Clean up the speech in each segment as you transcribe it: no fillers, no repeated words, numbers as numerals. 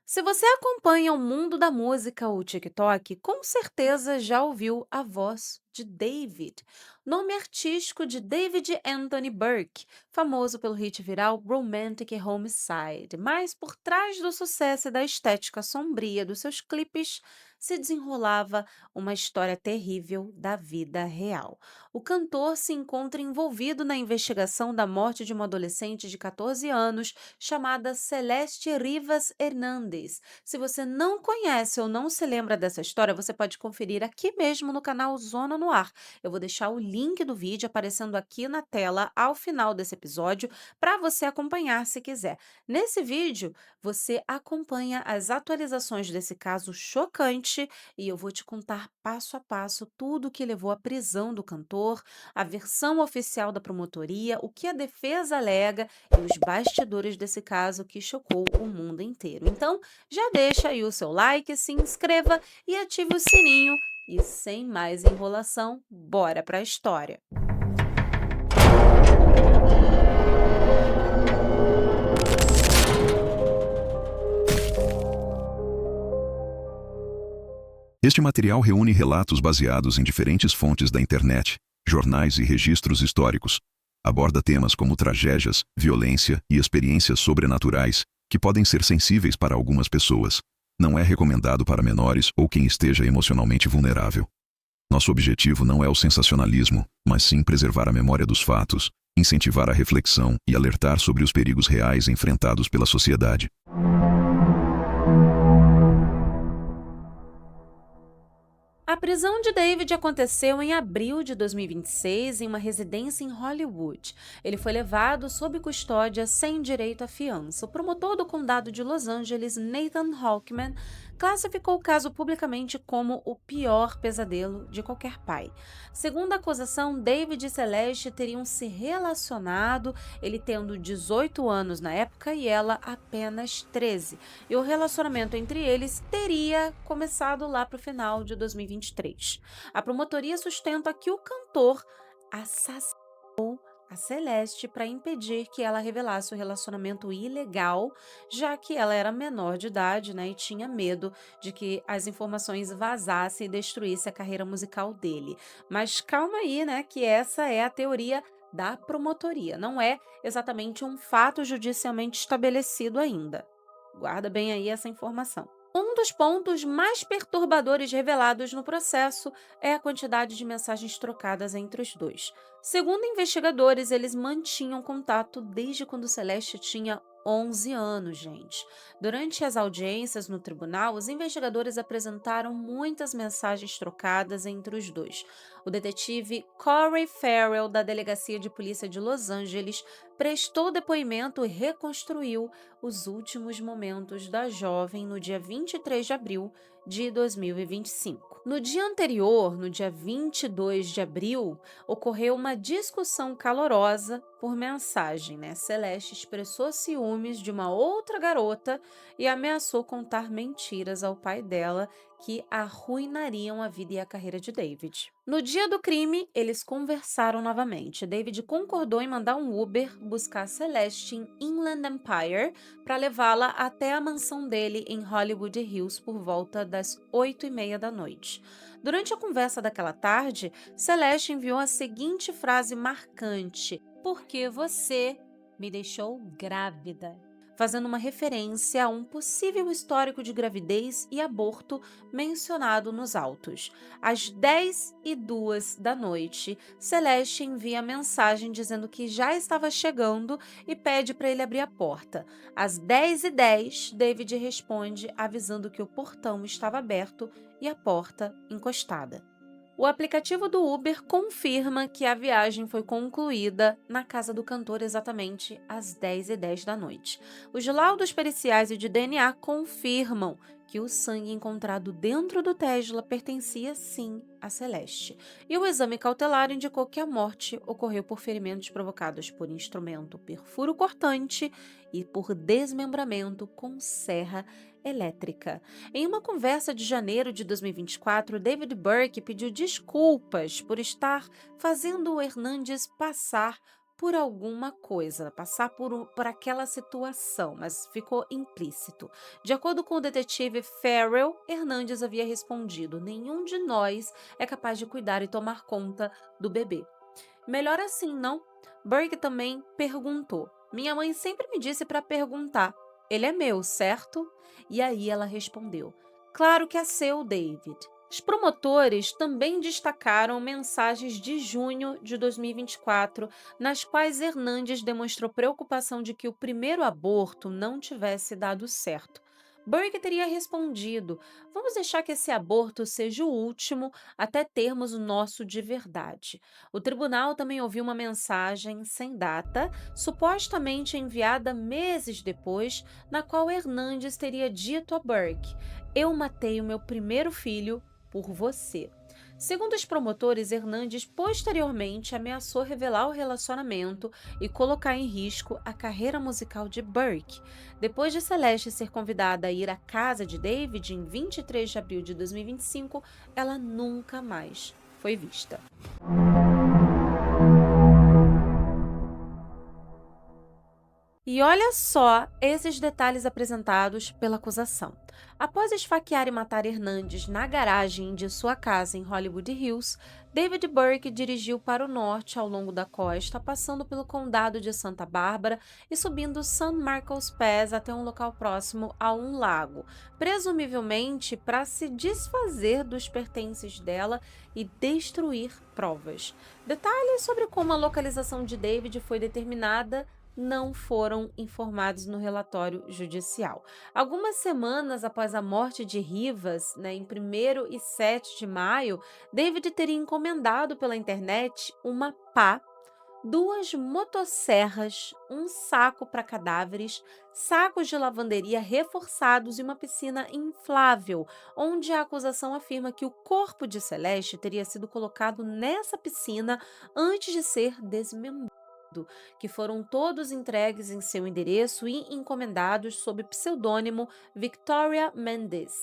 Se você acompanha o mundo da música ou TikTok, com certeza já ouviu a voz de David, nome artístico de David Anthony Burke, famoso pelo hit viral Romantic Homicide. Mas por trás do sucesso e da estética sombria dos seus clipes, se desenrolava uma história terrível da vida real. O cantor se encontra envolvido na investigação da morte de uma adolescente de 14 anos chamada Celeste Rivas Hernandes. Se você não conhece ou não se lembra dessa história, você pode conferir aqui mesmo no canal Zona no Ar. Eu vou deixar o link do vídeo aparecendo aqui na tela ao final desse episódio para você acompanhar se quiser. Nesse vídeo, você acompanha as atualizações desse caso chocante e eu vou te contar passo a passo tudo o que levou à prisão do cantor, a versão oficial da promotoria, o que a defesa alega e os bastidores desse caso que chocou o mundo inteiro. Então, já deixa aí o seu like, se inscreva e ative o sininho. E sem mais enrolação, bora para a história. Este material reúne relatos baseados em diferentes fontes da internet, jornais e registros históricos. Aborda temas como tragédias, violência e experiências sobrenaturais, que podem ser sensíveis para algumas pessoas. Não é recomendado para menores ou quem esteja emocionalmente vulnerável. Nosso objetivo não é o sensacionalismo, mas sim preservar a memória dos fatos, incentivar a reflexão e alertar sobre os perigos reais enfrentados pela sociedade. A prisão de David aconteceu em abril de 2026 em uma residência em Hollywood. Ele foi levado sob custódia sem direito à fiança. O promotor do condado de Los Angeles, Nathan Hawkman, classificou o caso publicamente como o pior pesadelo de qualquer pai. Segundo a acusação, David e Celeste teriam se relacionado, ele tendo 18 anos na época e ela apenas 13. E o relacionamento entre eles teria começado lá para o final de 2023. A promotoria sustenta que o cantor assassinou a Celeste para impedir que ela revelasse o relacionamento ilegal, já que ela era menor de idade, né, e tinha medo de que as informações vazassem e destruísse a carreira musical dele. Mas calma aí, né, que essa é a teoria da promotoria, não é exatamente um fato judicialmente estabelecido ainda. Guarda bem aí essa informação. Um dos pontos mais perturbadores revelados no processo é a quantidade de mensagens trocadas entre os dois. Segundo investigadores, eles mantinham contato desde quando Celeste tinha 11 anos, gente. Durante as audiências no tribunal, os investigadores apresentaram muitas mensagens trocadas entre os dois. O detetive Corey Farrell, da Delegacia de Polícia de Los Angeles, prestou depoimento e reconstruiu os últimos momentos da jovem no dia 23 de abril de 2025. No dia anterior, no dia 22 de abril, ocorreu uma discussão calorosa por mensagem, né? Celeste expressou ciúmes de uma outra garota e ameaçou contar mentiras ao pai dela que arruinariam a vida e a carreira de David. No dia do crime, eles conversaram novamente. David concordou em mandar um Uber buscar Celeste em Inland Empire para levá-la até a mansão dele em Hollywood Hills por volta das 8h30 da noite. Durante a conversa daquela tarde, Celeste enviou a seguinte frase marcante: "Porque você me deixou grávida", fazendo uma referência a um possível histórico de gravidez e aborto mencionado nos autos. Às 10h02 da noite, Celeste envia mensagem dizendo que já estava chegando e pede para ele abrir a porta. Às 10h10, David responde avisando que o portão estava aberto e a porta encostada. O aplicativo do Uber confirma que a viagem foi concluída na casa do cantor exatamente às 10h10 da noite. Os laudos periciais e de DNA confirmam que o sangue encontrado dentro do Tesla pertencia sim a Celeste. E o exame cautelar indicou que a morte ocorreu por ferimentos provocados por instrumento perfuro cortante e por desmembramento com serra elétrica. Em uma conversa de janeiro de 2024, David Burke pediu desculpas por estar fazendo o Hernandes passar por alguma coisa, passar por aquela situação, mas ficou implícito. De acordo com o detetive Farrell, Hernandes havia respondido: nenhum de nós é capaz de cuidar e tomar conta do bebê. Melhor assim, não? Burke também perguntou. Minha mãe sempre me disse para perguntar: ele é meu, certo? E aí ela respondeu: claro que é seu, David. Os promotores também destacaram mensagens de junho de 2024, nas quais Hernandes demonstrou preocupação de que o primeiro aborto não tivesse dado certo. Burke teria respondido: vamos deixar que esse aborto seja o último até termos o nosso de verdade. O tribunal também ouviu uma mensagem sem data, supostamente enviada meses depois, na qual Hernandes teria dito a Burke: eu matei o meu primeiro filho por você. Segundo os promotores, Hernandes posteriormente ameaçou revelar o relacionamento e colocar em risco a carreira musical de Burke. Depois de Celeste ser convidada a ir à casa de David em 23 de abril de 2025, ela nunca mais foi vista. E olha só esses detalhes apresentados pela acusação. Após esfaquear e matar Hernandes na garagem de sua casa em Hollywood Hills, David Burke dirigiu para o norte ao longo da costa, passando pelo condado de Santa Bárbara e subindo San Marcos Pass até um local próximo a um lago, presumivelmente para se desfazer dos pertences dela e destruir provas. Detalhes sobre como a localização de David foi determinada não foram informados no relatório judicial. Algumas semanas após a morte de Rivas, em 1º e 7 de maio, David teria encomendado pela internet uma pá, 2 motosserras, um saco para cadáveres, sacos de lavanderia reforçados e uma piscina inflável, onde a acusação afirma que o corpo de Celeste teria sido colocado nessa piscina antes de ser desmembrado, que foram todos entregues em seu endereço e encomendados sob pseudônimo Victoria Mendes.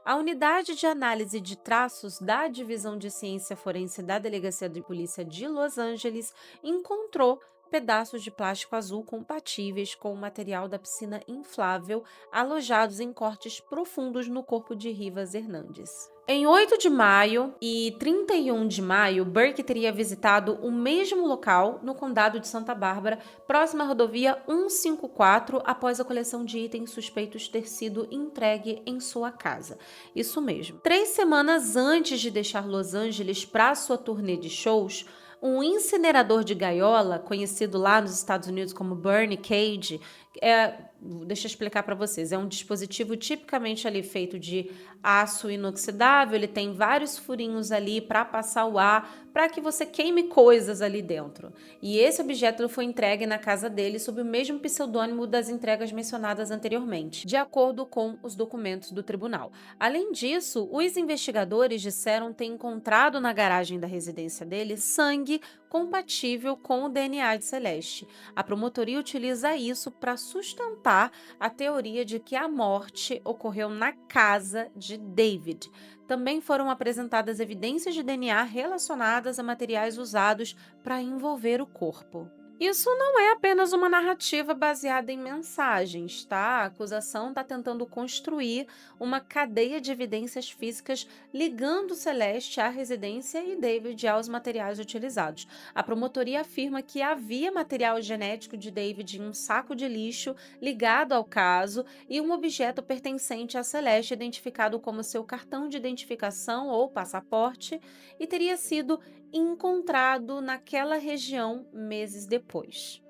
A unidade de análise de traços da Divisão de Ciência Forense da Delegacia de Polícia de Los Angeles encontrou pedaços de plástico azul compatíveis com o material da piscina inflável alojados em cortes profundos no corpo de Rivas Hernandes. Em 8 de maio e 31 de maio, Burke teria visitado o mesmo local no condado de Santa Bárbara, próxima à rodovia 154, após a coleção de itens suspeitos ter sido entregue em sua casa. Isso mesmo. 3 semanas antes de deixar Los Angeles para sua turnê de shows, um incinerador de gaiola, conhecido lá nos Estados Unidos como Burn Cage, deixa eu explicar para vocês, é um dispositivo tipicamente ali feito de aço inoxidável, ele tem vários furinhos ali para passar o ar, para que você queime coisas ali dentro. E esse objeto foi entregue na casa dele sob o mesmo pseudônimo das entregas mencionadas anteriormente, de acordo com os documentos do tribunal. Além disso, os investigadores disseram ter encontrado na garagem da residência dele sangue compatível com o DNA de Celeste. A promotoria utiliza isso para sustentar a teoria de que a morte ocorreu na casa de David. Também foram apresentadas evidências de DNA relacionadas a materiais usados para envolver o corpo. Isso não é apenas uma narrativa baseada em mensagens, tá? A acusação está tentando construir uma cadeia de evidências físicas ligando Celeste à residência e David aos materiais utilizados. A promotoria afirma que havia material genético de David em um saco de lixo ligado ao caso e um objeto pertencente a Celeste identificado como seu cartão de identificação ou passaporte e teria sido encontrado naquela região meses depois.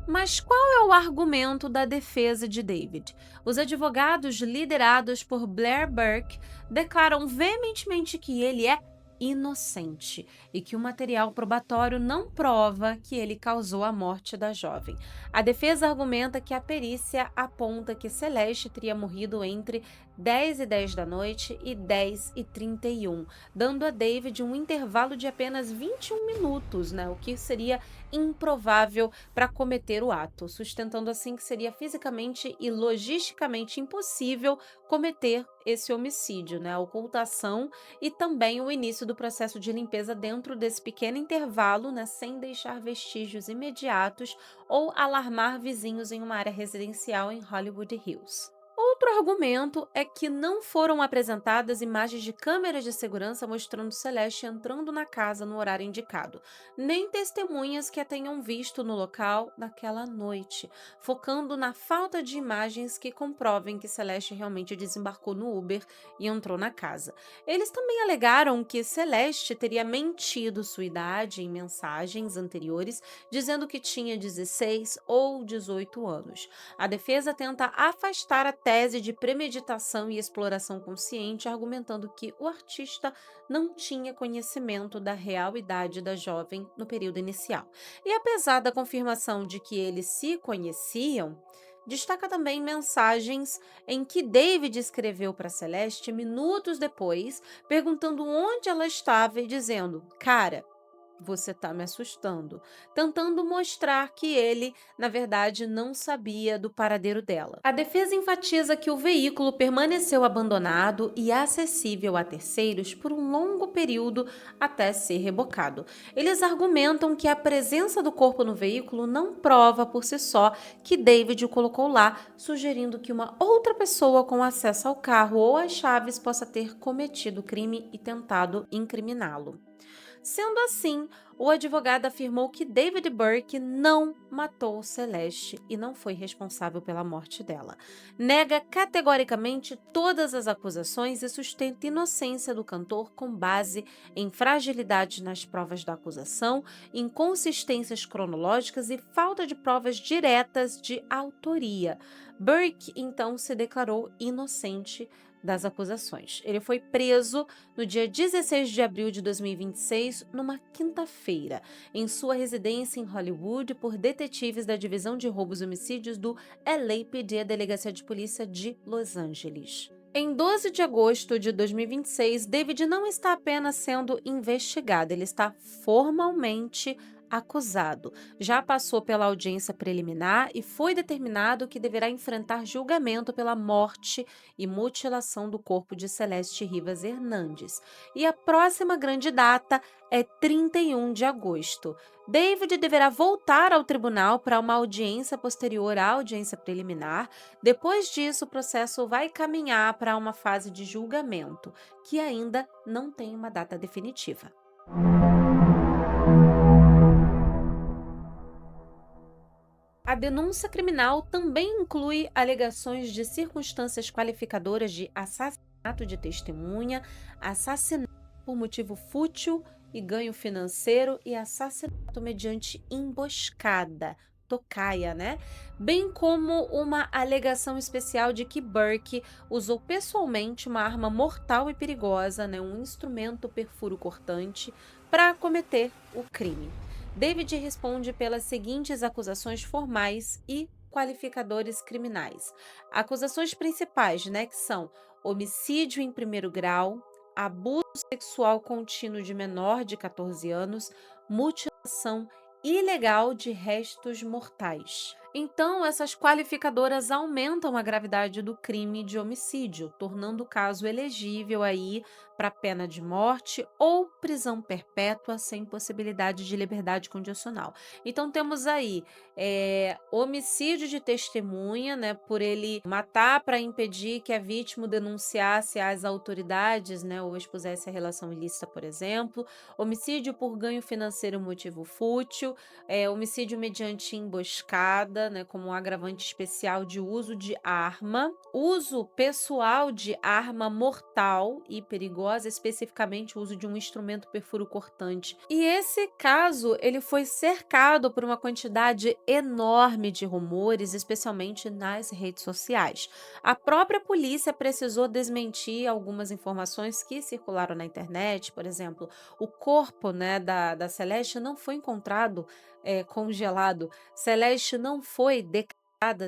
Mas qual é o argumento da defesa de David? Os advogados liderados por Blair Burke declaram veementemente que ele é inocente e que o material probatório não prova que ele causou a morte da jovem. A defesa argumenta que a perícia aponta que Celeste teria morrido entre 10h10 da noite e 10h31, dando a David um intervalo de apenas 21 minutos, o que seria improvável para cometer o ato, sustentando assim que seria fisicamente e logisticamente impossível cometer esse homicídio, né, a ocultação e também o início do processo de limpeza dentro desse pequeno intervalo, né, sem deixar vestígios imediatos ou alarmar vizinhos em uma área residencial em Hollywood Hills. Outro argumento é que não foram apresentadas imagens de câmeras de segurança mostrando Celeste entrando na casa no horário indicado, nem testemunhas que a tenham visto no local naquela noite, focando na falta de imagens que comprovem que Celeste realmente desembarcou no Uber e entrou na casa. Eles também alegaram que Celeste teria mentido sua idade em mensagens anteriores, dizendo que tinha 16 ou 18 anos. A defesa tenta afastar a tese de premeditação e exploração consciente, argumentando que o artista não tinha conhecimento da real idade da jovem no período inicial. E apesar da confirmação de que eles se conheciam, destaca também mensagens em que David escreveu para Celeste minutos depois, perguntando onde ela estava e dizendo: Cara, você tá me assustando, tentando mostrar que ele, na verdade, não sabia do paradeiro dela. A defesa enfatiza que o veículo permaneceu abandonado e acessível a terceiros por um longo período até ser rebocado. Eles argumentam que a presença do corpo no veículo não prova por si só que David o colocou lá, sugerindo que uma outra pessoa com acesso ao carro ou às chaves possa ter cometido o crime e tentado incriminá-lo. Sendo assim, o advogado afirmou que David Burke não matou Celeste e não foi responsável pela morte dela. Nega categoricamente todas as acusações e sustenta a inocência do cantor com base em fragilidades nas provas da acusação, inconsistências cronológicas e falta de provas diretas de autoria. Burke então se declarou inocente das acusações. Ele foi preso no dia 16 de abril de 2026, numa quinta-feira, em sua residência em Hollywood, por detetives da Divisão de Roubos e Homicídios do LAPD, a Delegacia de Polícia de Los Angeles. Em 12 de agosto de 2026, David não está apenas sendo investigado, ele está formalmente acusado. Já passou pela audiência preliminar e foi determinado que deverá enfrentar julgamento pela morte e mutilação do corpo de Celeste Rivas Hernandes. E a próxima grande data é 31 de agosto. David deverá voltar ao tribunal para uma audiência posterior à audiência preliminar. Depois disso, o processo vai caminhar para uma fase de julgamento, que ainda não tem uma data definitiva. A denúncia criminal também inclui alegações de circunstâncias qualificadoras de assassinato de testemunha, assassinato por motivo fútil e ganho financeiro e assassinato mediante emboscada, tocaia, né? Bem como uma alegação especial de que Burke usou pessoalmente uma arma mortal e perigosa, né, um instrumento perfuro cortante, para cometer o crime. David responde pelas seguintes acusações formais e qualificadores criminais. Acusações principais, né, que são homicídio em primeiro grau, abuso sexual contínuo de menor de 14 anos, mutilação ilegal de restos mortais. Então, essas qualificadoras aumentam a gravidade do crime de homicídio, tornando o caso elegível aí para pena de morte ou prisão perpétua sem possibilidade de liberdade condicional. Então, temos aí homicídio de testemunha, né, por ele matar para impedir que a vítima denunciasse às autoridades, né, ou expusesse a relação ilícita, por exemplo. Homicídio por ganho financeiro motivo fútil, homicídio mediante emboscada, né, como um agravante especial de uso de arma, uso pessoal de arma mortal e perigosa, especificamente o uso de um instrumento perfuro cortante. E esse caso, ele foi cercado por uma quantidade enorme de rumores, especialmente nas redes sociais. A própria polícia precisou desmentir algumas informações que circularam na internet, por exemplo, o corpo, né, da Celeste não foi encontrado congelado. Celeste não foi declarada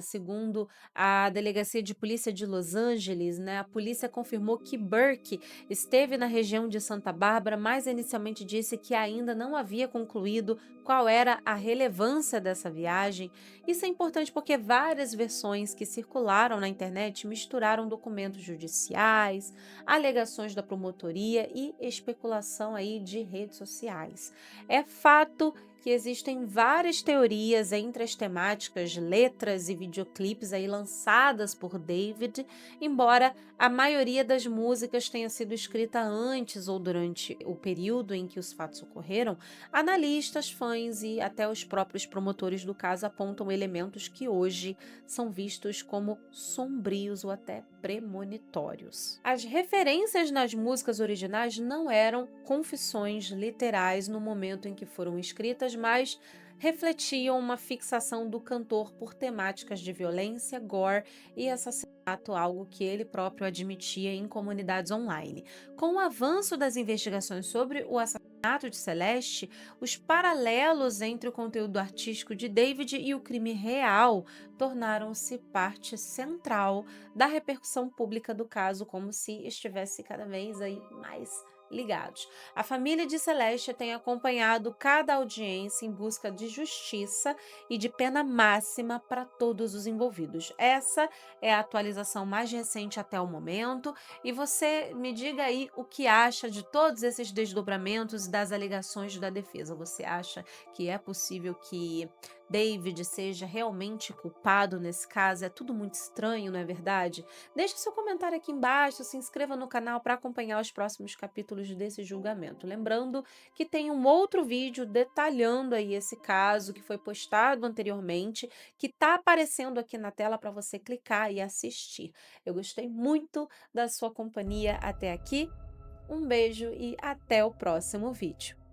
Segundo a Delegacia de Polícia de Los Angeles, né, a polícia confirmou que Burke esteve na região de Santa Bárbara, mas inicialmente disse que ainda não havia concluído qual era a relevância dessa viagem. Isso é importante porque várias versões que circularam na internet misturaram documentos judiciais, alegações da promotoria e especulação aí de redes sociais. É fato que existem várias teorias entre as temáticas, letras e videoclipes aí lançadas por David, embora a maioria das músicas tenha sido escrita antes ou durante o período em que os fatos ocorreram. Analistas, fãs e até os próprios promotores do caso apontam elementos que hoje são vistos como sombrios ou até premonitórios. As referências nas músicas originais não eram confissões literais no momento em que foram escritas, mas refletiam uma fixação do cantor por temáticas de violência, gore e assassinato, algo que ele próprio admitia em comunidades online. Com o avanço das investigações sobre o assassinato de Celeste, os paralelos entre o conteúdo artístico de David e o crime real tornaram-se parte central da repercussão pública do caso, como se estivesse cada vez aí mais ligados. A família de Celeste tem acompanhado cada audiência em busca de justiça e de pena máxima para todos os envolvidos. Essa é a atualização mais recente até o momento, e você me diga aí o que acha de todos esses desdobramentos das alegações da defesa. Você acha que é possível que David seja realmente culpado nesse caso? É tudo muito estranho, não é verdade? Deixe seu comentário aqui embaixo, se inscreva no canal para acompanhar os próximos capítulos desse julgamento. Lembrando que tem um outro vídeo detalhando aí esse caso que foi postado anteriormente, que está aparecendo aqui na tela para você clicar e assistir. Eu gostei muito da sua companhia até aqui. Um beijo e até o próximo vídeo.